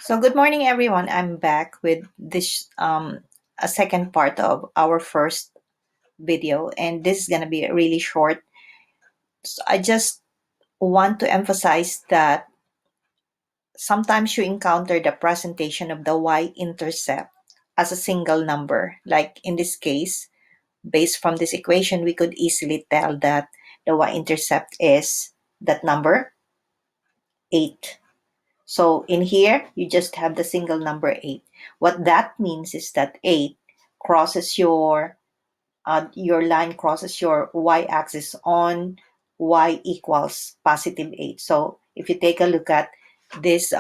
So good morning, everyone. I'm back with this a second part of our first video, and this is gonna be really short. So I just want to emphasize that sometimes you encounter the presentation of the y-intercept as a single number. Like in this case, based from this equation, we could easily tell that the y-intercept is that number 8. So in here, you just have the single number 8. What that means is that 8 crosses your line crosses your y-axis on y equals positive 8. So if you take a look at this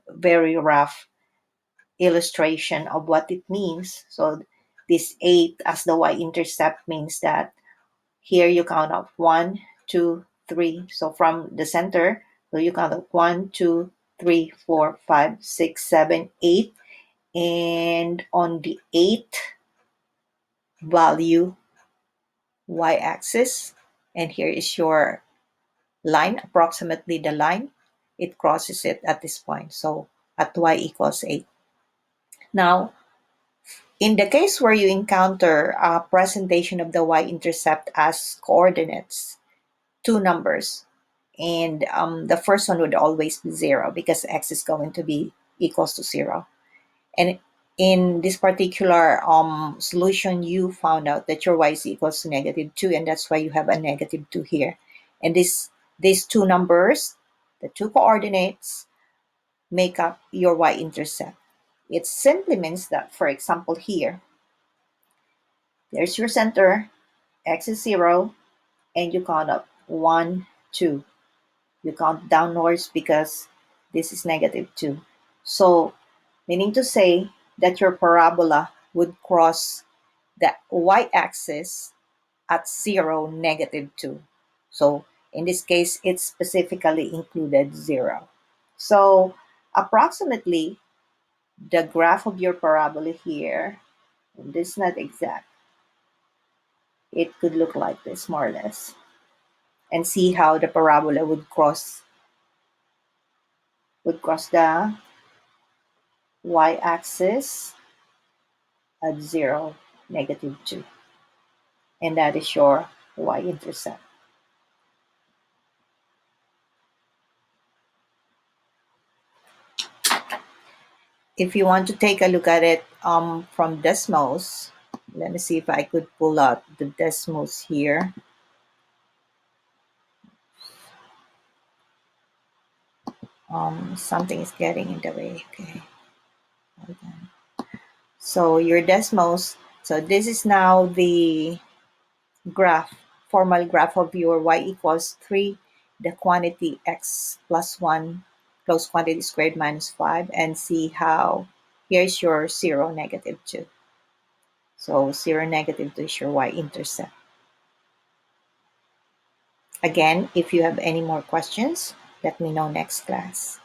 very rough illustration of what it means, so this 8 as the y-intercept means that here you count up 1, 2, 3. So from the center, so you count up 1, 2, 3, 4, 5, 6, 7, 8. And on the 8 value y-axis, and here is your line, approximately the line, it crosses it at this point. So at y equals 8. Now, in the case where you encounter a presentation of the y-intercept as coordinates, two numbers, and the first one would always be 0 because x is going to be equals to 0. And in this particular solution, you found out that your y is equals to -2, and that's why you have a -2 here. And these two numbers, the two coordinates, make up your y-intercept. It simply means that, for example, here, there's your center, x is 0, and you count up 1, 2. You count downwards because this is -2. So, meaning to say that your parabola would cross the y-axis at 0, -2. So, in this case, it specifically included 0. So, approximately, the graph of your parabola here, and this is not exact, it could look like this, more or less. And see how the parabola would cross the y-axis at 0, -2. And that is your y-intercept. If you want to take a look at it from Desmos, let me see if I could pull out the Desmos here. Something is getting in the way. Okay. So your Desmos, so this is now the graph, formal graph of your y equals 3, the quantity x plus 1, closed quantity squared minus 5, and see how here's your 0, -2. So 0, -2 is your y-intercept. Again, if you have any more questions, let me know next class.